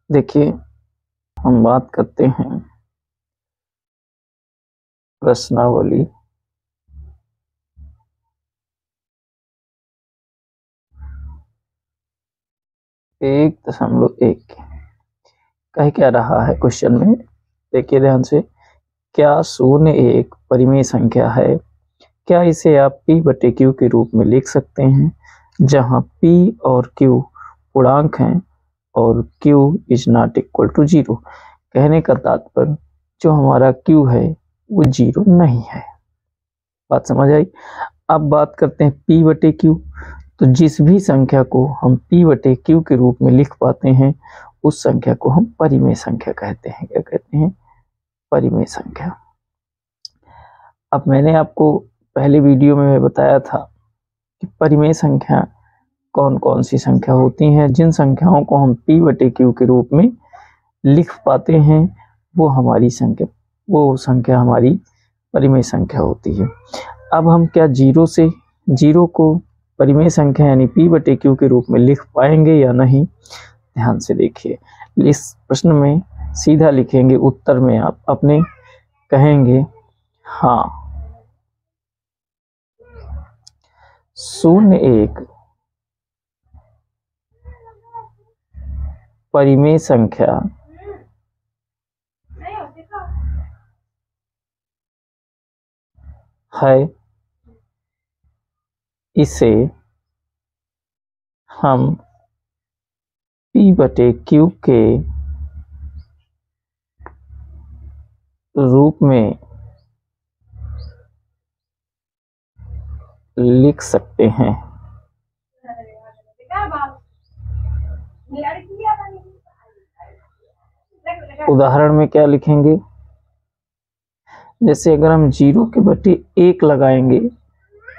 देखिए, हम बात करते हैं प्रश्नावली एक दशमलव एक कह क्या रहा है क्वेश्चन में। देखिए ध्यान से, क्या शून्य एक परिमेय संख्या है? क्या इसे आप p बटे q के रूप में लिख सकते हैं, जहां p और q पूर्णांक हैं और q is not equal to 0। कहने का तात्पर्य जो हमारा q है वो 0 नहीं है। बात समझ आई? अब बात करते हैं p बटे q। तो जिस भी संख्या को हम p बटे q के रूप में लिख पाते हैं उस संख्या को हम परिमेय संख्या कहते हैं। क्या कहते हैं? परिमेय संख्या। अब मैंने आपको पहले वीडियो में बताया था कि परिमेय संख्या कौन कौन सी संख्या होती हैं। जिन संख्याओं को हम p बटे q के रूप में लिख पाते हैं वो संख्या हमारी परिमेय संख्या होती है। अब हम क्या जीरो को परिमेय संख्या यानी p बटे q के रूप में लिख पाएंगे या नहीं? ध्यान से देखिए, इस प्रश्न में सीधा लिखेंगे, उत्तर में आप अपने कहेंगे हाँ। शून्य एक परिमेय संख्या है, इसे हम p बटे q के रूप में लिख सकते हैं। उदाहरण में क्या लिखेंगे? जैसे अगर हम 0 के बटे 1 लगाएंगे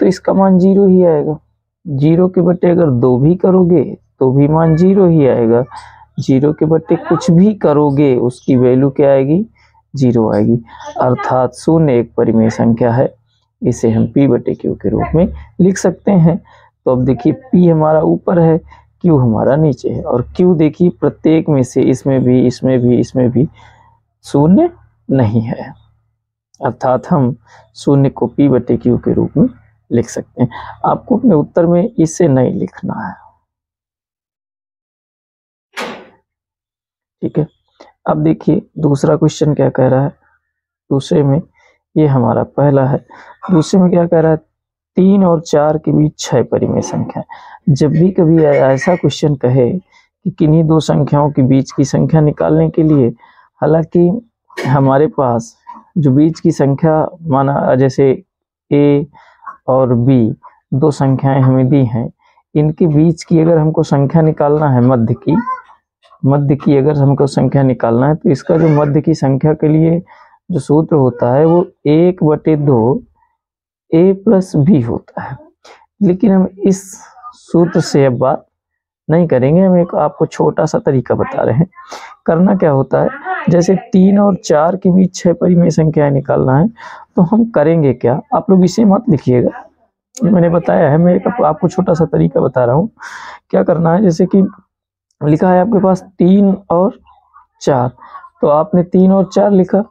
तो इसका मान 0 ही आएगा। 0 के बटे अगर 2 भी करोगे तो भी मान 0 ही आएगा। 0 के बटे कुछ भी करोगे उसकी वैल्यू क्या आएगी? 0 आएगी। अर्थात शून्य एक परिमेय संख्या है, इसे हम p बटे q के रूप में लिख सकते हैं। तो अब देखिए, p हमारा ऊपर है, q हमारा नीचे है, और q देखिए प्रत्येक में से इसमें भी शून्य नहीं है। अर्थात हम शून्य को p बटे q के रूप में लिख सकते हैं। आपको अपने उत्तर में इसे नहीं लिखना है, ठीक है। अब देखिए दूसरा क्वेश्चन क्या कह रहा है। दूसरे में, ये हमारा पहला है, दूसरे में क्या कह रहा है? 3 और 4 के बीच 6 परिमेय संख्या। जब भी कभी ऐसा क्वेश्चन कहे कि किन्हीं दो संख्याओं के बीच की संख्या निकालने के लिए, हालांकि हमारे पास जो बीच की संख्या माना जैसे a और b दो संख्याएं हमें दी हैं, इनके बीच की अगर हमको संख्या निकालना है, मध्य की अगर हमको संख्या निकालना है, तो इसका जो मध्य की संख्या के लिए जो सूत्र होता है वो 1/2 a प्लस b होता है। लेकिन हम इस सूत्र से अब बात नहीं करेंगे, हम एक आपको छोटा सा तरीका बता रहे हैं। करना क्या होता है, जैसे 3 और 4 के बीच 6 परिमेय संख्याएं निकालना है, तो हम करेंगे क्या, आप लोग इसे मत लिखिएगा, ये मैंने बताया है, मैं आपको छोटा सा तरीका बता रहा हूँ। क्या करना है, जैसे कि लिखा है आपके पास 3 और 4, तो आपने 3 और 4 लिखा।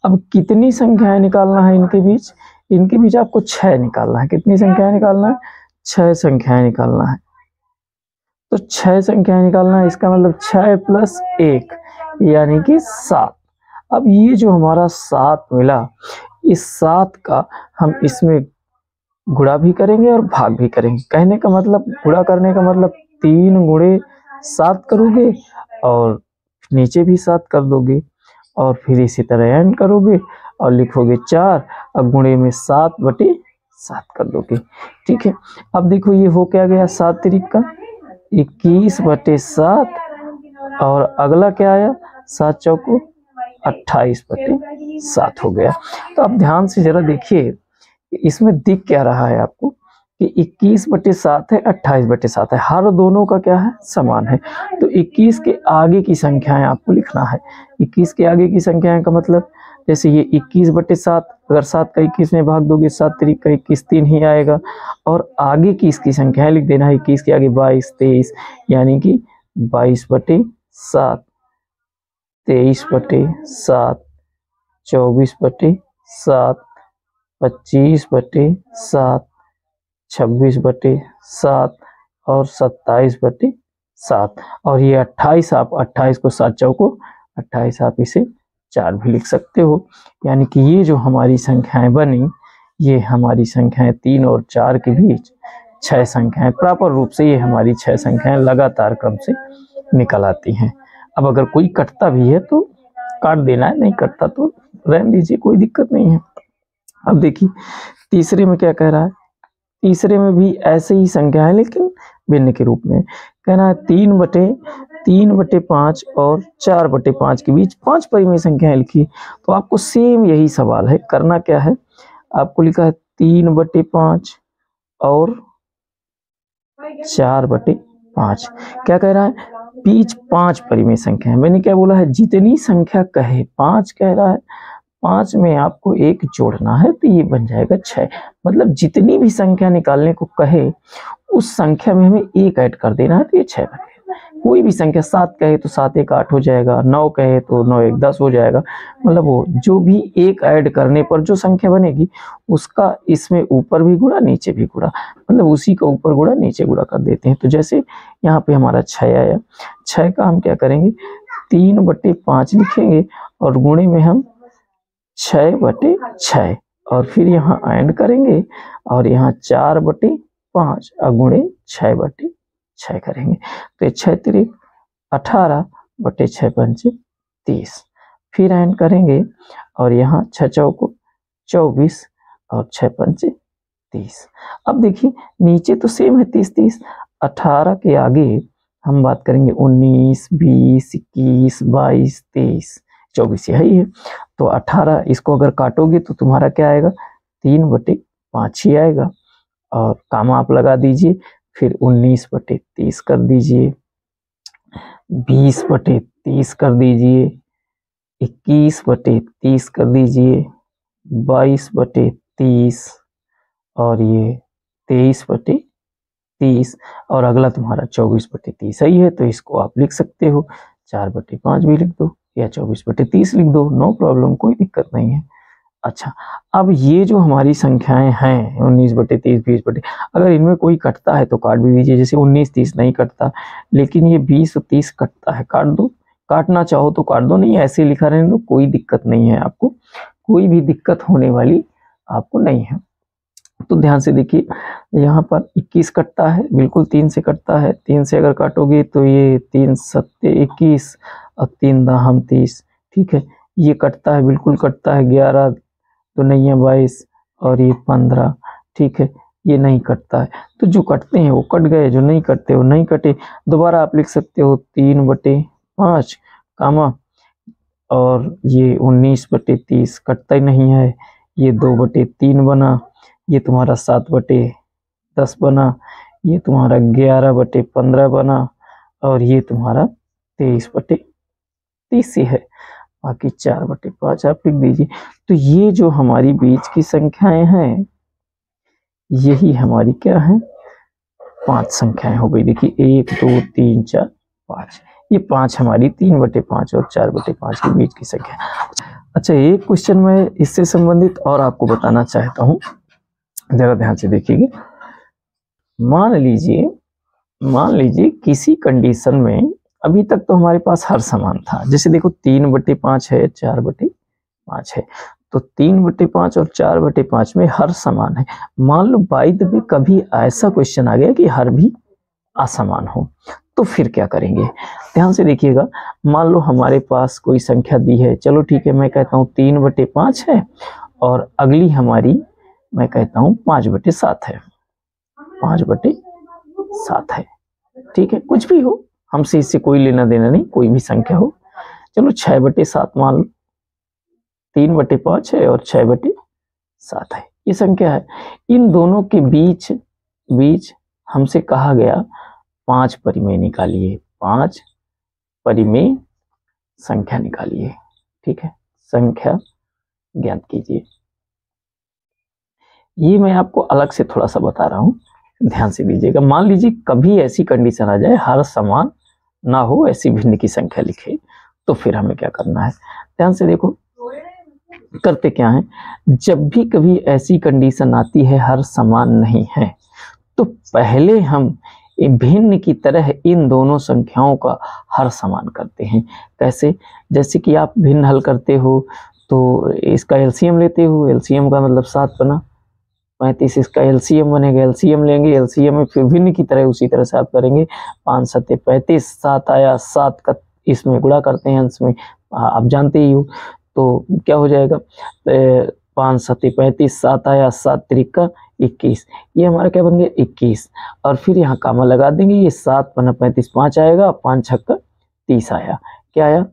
अब कितनी संख्याएं निकालना है इनके बीच आपको 6 निकालना है। कितनी संख्याएं निकालना है? 6 संख्याएं निकालना है। तो 6 संख्याएं निकालना है, इसका मतलब 6 प्लस 1 यानी कि 7। अब ये जो हमारा 7 मिला, इस 7 का हम इसमें गुणा भी करेंगे और भाग भी करेंगे। कहने का मतलब, गुणा करने का मतलब 3 गुणे 7 करोगे और नीचे भी 7 कर दोगे, और फिर इसी तरह एंड करोगे और लिखोगे 4, अब गुणे में 7/7 कर दोगे, ठीक है। अब देखो ये हो क्या गया, 7 तिरिका 21/7, और अगला क्या आया, 7 चौको 28/7 हो गया। तो अब ध्यान से जरा देखिए, इसमें दिख क्या रहा है आपको कि 21/7 है, 28/7 है, हर दोनों का क्या है, समान है। तो 21 के आगे की संख्याएं आपको लिखना है। 21 के आगे की संख्याएं का मतलब, जैसे ये 21/7, अगर 7 का 21 में भाग दोगे 7 तिरिका 21, 3 ही आएगा, और आगे की इसकी संख्याएं लिख देना है। 21 के आगे 22, 23, यानी कि 22/7, 23/7, 24/7, 25/7, 26/7 और 27/7। और ये 28, आप 28 को 7 चौको 28, आप इसे 4 भी लिख सकते हो। यानी कि ये जो हमारी संख्याएं बनी, ये हमारी संख्याएं 3 और 4 के बीच 6 संख्याएं, प्रॉपर रूप से ये हमारी 6 संख्याएं लगातार क्रम से निकल आती हैं। अब अगर कोई कटता भी है तो काट देना है, नहीं कटता तो रहने दीजिए, कोई दिक्कत नहीं है। अब देखिए तीसरे में क्या कह रहा है, तीसरे में भी ऐसे ही संख्या है लेकिन भिन्न के रूप में। कहना है 3/5 और 4/5 के बीच 5 परिमेय संख्याएं लिखी। तो आपको सेम यही सवाल है, करना क्या है, आपको लिखा है 3/5 और 4/5। क्या कह रहा है, बीच 5 परिमेय संख्या है। मैंने क्या बोला है, जितनी संख्या कहे, 5 कह रहा है, 5 में आपको 1 जोड़ना है तो ये बन जाएगा 6। मतलब जितनी भी संख्या निकालने को कहे उस संख्या में हमें 1 ऐड कर देना है तो ये 6 बनेगा। कोई भी संख्या 7 कहे तो 7 1 8 हो जाएगा, 9 कहे तो 9 1 10 हो जाएगा। मतलब वो जो भी 1 ऐड करने पर जो संख्या बनेगी उसका इसमें ऊपर भी गुणा नीचे भी गुणा, मतलब उसी का ऊपर गुणा नीचे गुणा कर देते हैं। तो जैसे यहाँ पे हमारा 6 आया, 6 का हम क्या करेंगे, 3/5 लिखेंगे और गुणे में हम 6/6 और फिर यहाँ ऐड करेंगे और यहाँ 4/5 और गुणे 6/6 करेंगे। तो 6 3 18 बटे 6 पंचे 30, फिर ऐड करेंगे और यहाँ 6 चौको 24 और 6 पंचे 30। अब देखिए नीचे तो सेम है 30 30, 18 के आगे हम बात करेंगे 19 20 21 22 23 24 यही है। तो 18 इसको अगर काटोगे तो तुम्हारा क्या आएगा, 3/5 ही आएगा। और कामा आप लगा दीजिए, फिर 19/30 कर दीजिए, 20/30 कर दीजिए, 21/30 कर दीजिए, 22/30 और ये 23/30 और अगला तुम्हारा 24/30 सही है। तो इसको आप लिख सकते हो, 4/5 भी लिख दो या 24/30 लिख दो, नो प्रॉब्लम, कोई दिक्कत नहीं है। अच्छा, अब ये जो हमारी संख्याएं हैं 19/30 20/, अगर इनमें कोई कटता है तो काट भी दीजिए। जैसे 19 30 नहीं कटता, लेकिन ये 20 और 30 कटता है, काट दो। काटना चाहो तो काट दो, नहीं ऐसे लिखा रहने दो, कोई दिक्कत नहीं है आपको, कोई भी दिक्कत होने वाली आपको नहीं है। तो ध्यान से देखिए, यहाँ पर 21 कटता है, बिल्कुल 3 से कटता है। 3 से अगर काटोगे तो ये 3 7 21 और 3 दाहम 30, ठीक है, ये कटता है, बिल्कुल कटता है। 11 तो नहीं है 22 और ये 15, ठीक है, ये नहीं कटता है। तो जो कटते हैं वो कट गए, जो नहीं कटते वो नहीं कटे। दोबारा आप लिख सकते हो 3/5 कामा और ये 19/30 कटता ही नहीं है, ये 2/3 बना, ये तुम्हारा 7/10 बना, ये तुम्हारा 11/15 बना और ये तुम्हारा 23/30 ही है। बाकी 4/5 आप लिख दीजिए। तो ये जो हमारी बीच की संख्याएं हैं यही हमारी क्या है, 5 संख्याएं हो गई। देखिए 1 2 3 4 5, ये 5 हमारी 3/5 और 4/5 के बीच की संख्या। अच्छा, एक क्वेश्चन मैं इससे संबंधित और आपको बताना चाहता हूँ, जरा ध्यान से देखिएगा। मान लीजिए किसी कंडीशन में अभी तक तो हमारे पास हर समान था। जैसे देखो 3/5 है, 4/5 है, तो 3/5 और 4/5 में हर समान है। मान लो बाय द वे कभी ऐसा क्वेश्चन आ गया कि हर भी असमान हो, तो फिर क्या करेंगे, ध्यान से देखिएगा। मान लो हमारे पास कोई संख्या दी है, चलो ठीक है, मैं कहता हूँ 3/5 है और अगली हमारी मैं कहता हूँ 5/7 है, 5/7 है, ठीक है, कुछ भी हो, हमसे इससे कोई लेना देना नहीं, कोई भी संख्या हो। चलो 6/7 मान लो, 3/5 है और 6/7 है, ये संख्या है। इन दोनों के बीच हमसे कहा गया 5 परिमेय निकालिए, 5 परिमेय संख्या निकालिए, ठीक है, संख्या ज्ञात कीजिए। ये मैं आपको अलग से थोड़ा सा बता रहा हूँ, ध्यान से दीजिएगा। मान लीजिए कभी ऐसी कंडीशन आ जाए हर समान ना हो, ऐसी भिन्न की संख्या लिखे, तो फिर हमें क्या करना है, ध्यान से देखो करते क्या है। जब भी कभी ऐसी कंडीशन आती है हर समान नहीं है, तो पहले हम भिन्न की तरह इन दोनों संख्याओं का हर समान करते हैं। कैसे? जैसे कि आप भिन्न हल करते हो तो इसका एलसीएम लेते हो, एलसीएम का मतलब 7 बना 35, इसका एलसीएम बनेगा, एलसीएम लेंगे, एलसीएम में फिर भिन्न की तरह उसी तरह से आप करेंगे। 5 7 35, 7 आया, 7 का इसमें गुणा करते हैं अंश में, आप जानते ही हो, तो क्या हो जाएगा 5 7 35, 7 आया, 7 त्रिका 21, ये हमारा क्या बन गया 21। और फिर यहाँ कामा लगा देंगे, ये 7 बना 35, 5 आएगा, 5 छक्का 30 आया, क्या आया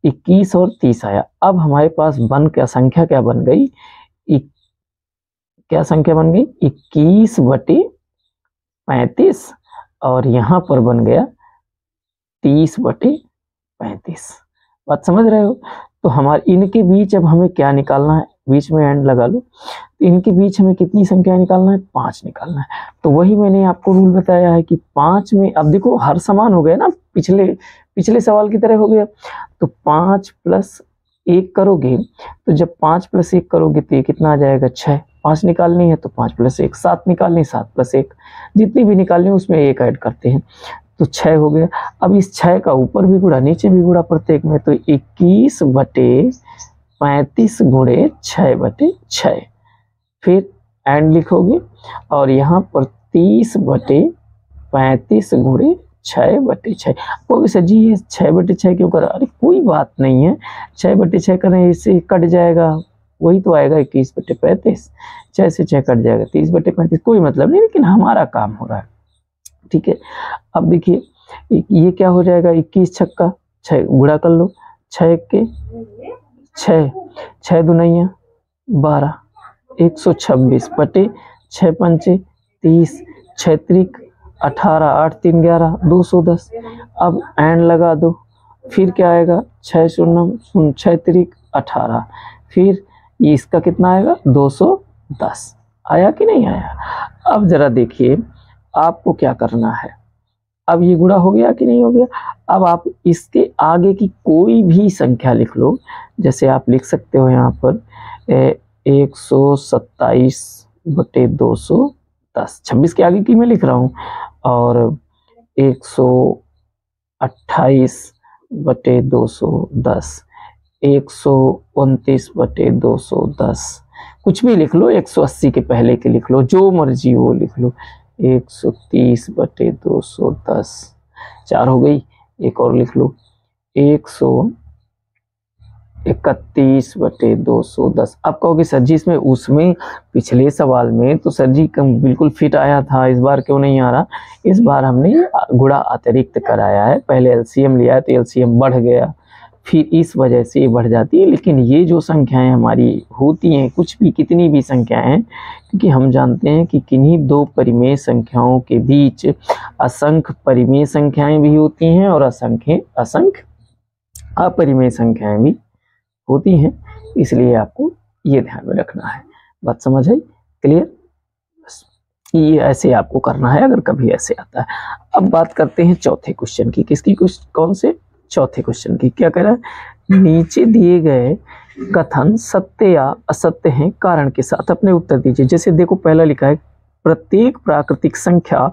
21 और 30 आया। अब हमारे पास क्या संख्या क्या बन गई, क्या संख्या बन गई 21/35, और यहाँ पर बन गया 30/35। बात समझ रहे हो? तो हमारे इनके बीच अब हमें क्या निकालना है, बीच में एंड लगा लो, तो इनके बीच हमें कितनी संख्या निकालना है, 5 निकालना है। तो वही मैंने आपको रूल बताया है कि 5 में, अब देखो हर समान हो गया ना, पिछले सवाल की तरह हो गया। तो 5 + 1 करोगे, तो जब 5 + 1 करोगे तो ये कितना आ जाएगा 6। 5 निकालनी है तो 5 + 1, 7 निकालनी, 7 + 1, जितनी भी निकालनी है उसमें 1 ऐड करते हैं, तो 6 हो गया। अब इस 6 का ऊपर भी गुणा नीचे भी गुणा प्रत्येक में, तो 21/35 गुणे 6/6, फिर एंड लिखोगे, और यहाँ पर 30/35 गुणे 6/6। वो सर जी ये 6/6 क्यों करा? अरे कोई बात नहीं है, 6/6 करें इससे कट जाएगा, वही तो आएगा 21/35, 6 से 6 कट जाएगा 30/35, कोई मतलब नहीं, लेकिन हमारा काम हो रहा है, ठीक है। अब देखिए ये क्या हो जाएगा, 21 छक्का 6 गुणा कर लो, 6 के 6, 6 दूनिया 12, 126 बटे 6 पंचे 30, 6 त्रिक 18, 8 3 11, 210। अब एंड लगा दो, फिर क्या आएगा 6 शून्य 6 त्रिक 18, फिर ये इसका कितना आएगा 210, आया कि नहीं आया? अब जरा देखिए आपको क्या करना है, अब ये गुणा हो गया कि नहीं हो गया? अब आप इसके आगे की कोई भी संख्या लिख लो, जैसे आप लिख सकते हो यहाँ पर 127/210, 26 के आगे की मैं लिख रहा हूँ, और 128/210, 129/210, कुछ भी लिख लो, 180 के पहले के लिख लो, जो मर्जी वो लिख लो, 130/210, 4 हो गई, एक और लिख लो 131/210। अब कहोगे सर जी इसमें उसमें पिछले सवाल में तो सर जी कम बिल्कुल फिट आया था, इस बार क्यों नहीं आ रहा? इस बार हमने गुणा अतिरिक्त कराया है, पहले एलसीएम लिया है तो एलसीएम बढ़ गया, फिर इस वजह से ये बढ़ जाती है। लेकिन ये जो संख्याएं हमारी होती हैं, कुछ भी कितनी भी संख्याएं, क्योंकि हम जानते हैं कि किन्हीं दो परिमेय संख्याओं के बीच असंख्य परिमेय संख्याएं भी होती हैं और असंख्य अपरिमेय संख्याएं भी होती हैं, इसलिए आपको ये ध्यान में रखना है। बात समझ आई? क्लियर? ये ऐसे आपको करना है अगर कभी ऐसे आता है। अब बात करते हैं चौथे क्वेश्चन की, किसकी? कौन से? चौथे क्वेश्चन की। क्या कह रहा है? नीचे दिए गए कथन सत्य या असत्य हैं, कारण के साथ अपने उत्तर दीजिए। जैसे देखो पहला लिखा है प्रत्येक प्राकृतिक संख्या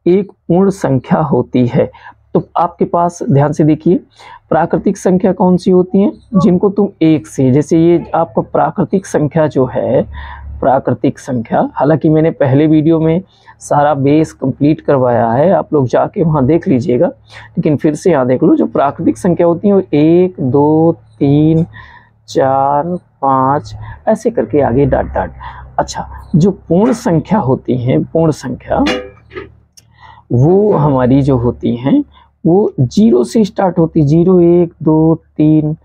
एक पूर्ण संख्या होती है। तो आपके पास ध्यान से देखिए प्राकृतिक संख्या कौन सी होती हैं, जिनको तुम एक से, जैसे ये आपका प्राकृतिक संख्या जो है, प्राकृतिक संख्या, हालांकि मैंने पहले वीडियो में सारा बेस कंप्लीट करवाया है, आप लोग जाके वहाँ देख लीजिएगा, लेकिन फिर से यहाँ देख लो। जो प्राकृतिक संख्या होती है वो 1 2 3 4 5 ऐसे करके आगे डॉट डॉट। अच्छा, जो पूर्ण संख्या होती हैं, पूर्ण संख्या वो हमारी जो होती हैं वो 0 से स्टार्ट होती, 0 1 2 3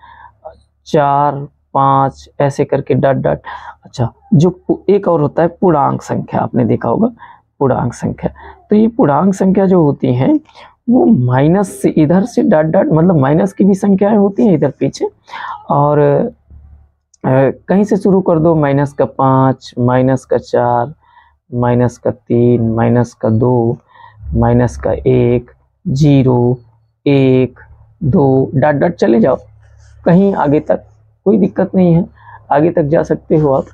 4 5 ऐसे करके डॉट डॉट। अच्छा, जो एक और होता है पूर्णांक संख्या, आपने देखा होगा पूर्णांक संख्या। तो ये पूर्णांक संख्या जो होती हैं वो माइनस से, इधर से डॉट डॉट, मतलब माइनस की भी संख्याएं होती हैं इधर पीछे, और कहीं से शुरू कर दो, -5, -4, -3, -2, -1, 0 1 2 डॉट डॉट चले जाओ कहीं आगे तक, कोई दिक्कत नहीं है, आगे तक जा सकते हो आप।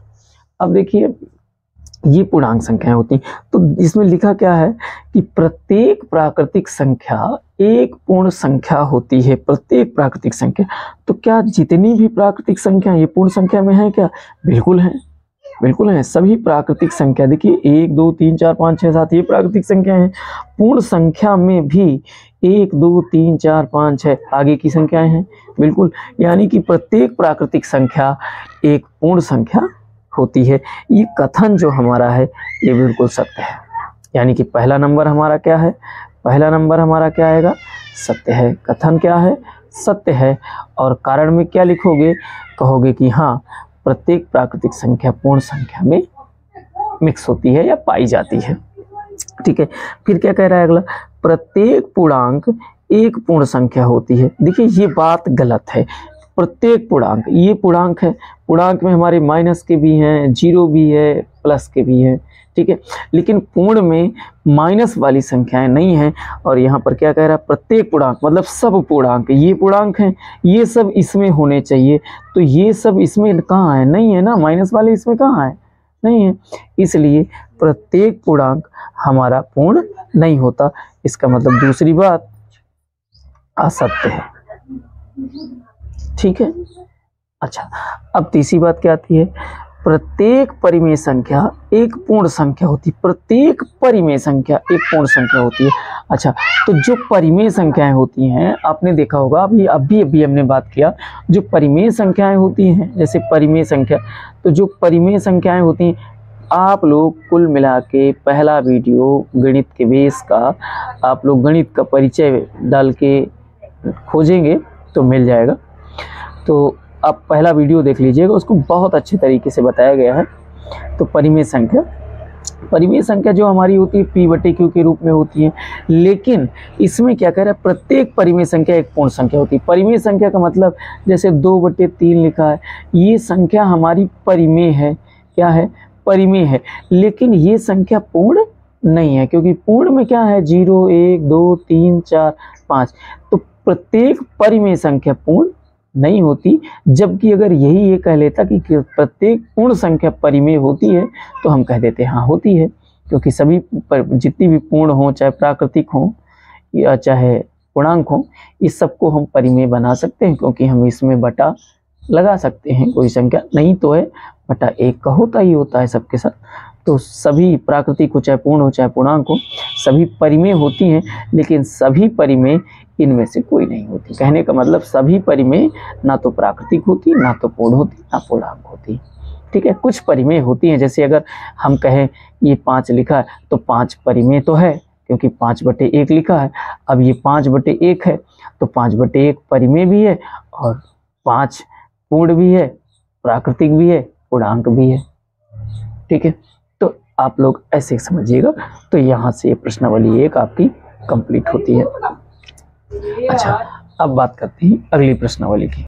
अब देखिए ये पूर्णांक संख्याएं होती, तो इसमें लिखा क्या है कि प्रत्येक प्राकृतिक संख्या एक पूर्ण संख्या होती है। प्रत्येक प्राकृतिक संख्या, तो क्या जितनी भी प्राकृतिक संख्या ये पूर्ण संख्या में है क्या? बिल्कुल है, बिल्कुल है। सभी प्राकृतिक संख्या देखिए 1 2 3 4 5 6 7 ये प्राकृतिक संख्या है। पूर्ण संख्या में भी 1 2 3 4 5 6 आगे की संख्याएं हैं, बिल्कुल। यानी कि प्रत्येक प्राकृतिक संख्या एक पूर्ण संख्या होती है। ये कथन जो हमारा है ये बिल्कुल सत्य है। यानी कि पहला नंबर हमारा क्या है? पहला नंबर हमारा क्या आएगा? सत्य है। कथन क्या है? सत्य है। और कारण में क्या लिखोगे? कहोगे कि हाँ प्रत्येक प्राकृतिक संख्या पूर्ण संख्या में मिक्स होती है या पाई जाती है। ठीक है, फिर क्या कह रहा है अगला? प्रत्येक पूर्णांक एक पूर्ण संख्या होती है। देखिए ये बात गलत है। प्रत्येक पूर्णांक, ये पूर्णांक है, पूर्णांक में हमारे माइनस के भी हैं, 0 भी है, प्लस के भी हैं, ठीक है। लेकिन पूर्ण में माइनस वाली संख्याएं नहीं हैं। और यहाँ पर क्या कह रहा है? प्रत्येक पूर्णांक मतलब सब पूर्णांक, ये पूर्णांक हैं, ये सब इसमें होने चाहिए। तो ये सब इसमें कहाँ है? नहीं है ना, माइनस वाले इसमें कहाँ है? नहीं है। इसलिए प्रत्येक पूर्णांक हमारा पूर्ण नहीं होता। इसका मतलब दूसरी बात असत्य है, ठीक है। अच्छा, अब तीसरी बात क्या आती है? प्रत्येक परिमेय संख्या एक पूर्ण संख्या होती है। प्रत्येक परिमेय संख्या एक पूर्ण संख्या होती है। अच्छा, तो जो परिमेय संख्याएं होती हैं, आपने देखा होगा अभी हमने बात किया, जो परिमेय संख्याएं होती हैं, जैसे परिमेय संख्या, तो जो परिमेय संख्याएं होती हैं, आप लोग कुल मिला के पहला वीडियो गणित के बेस का, आप लोग गणित का परिचय डाल के खोजेंगे तो मिल जाएगा। तो आप पहला वीडियो देख लीजिएगा, उसको बहुत अच्छे तरीके से बताया गया है। तो परिमेय संख्या जो हमारी होती है P/Q के रूप में होती है। लेकिन इसमें क्या कह रहा है? प्रत्येक परिमेय संख्या एक पूर्ण संख्या होती है। परिमेय संख्या का मतलब जैसे 2/3 लिखा है, ये संख्या हमारी परिमेय है। क्या है? परिमेय है। लेकिन ये संख्या पूर्ण नहीं है, क्योंकि पूर्ण में क्या है? 0 1 2 3 4 5। तो प्रत्येक परिमेय संख्या पूर्ण नहीं होती। जबकि अगर यही ये कह लेता कि प्रत्येक पूर्ण संख्या परिमेय होती है, तो हम कह देते हाँ होती है, क्योंकि सभी जितनी भी पूर्ण हो, चाहे प्राकृतिक हो या चाहे पूर्णांक हो, इस सबको हम परिमेय बना सकते हैं, क्योंकि हम इसमें बटा लगा सकते हैं। कोई संख्या नहीं तो है बटा 1 का होता ही होता है सबके साथ। तो सभी प्राकृतिक हो, चाहे पूर्ण हो, चाहे पूर्णांक हो, सभी परिमेय होती हैं। लेकिन सभी परिमेय इनमें से कोई नहीं होती। कहने का मतलब सभी परिमेय ना तो प्राकृतिक होती, ना तो पूर्ण होती, ना पूर्णांक होती, ठीक है। कुछ परिमेय होती हैं, जैसे अगर हम कहें ये 5 लिखा है तो 5 परिमेय तो है, क्योंकि 5/1 लिखा है। अब ये 5/1 है, तो 5/1 परिमेय भी है और 5 पूर्ण भी है, प्राकृतिक भी है, पूर्णांक भी है, ठीक है। तो आप लोग ऐसे समझिएगा। तो यहाँ से प्रश्नावली 1 आपकी कंप्लीट होती है। अच्छा, अब बात करते हैं अगली प्रश्नावली की।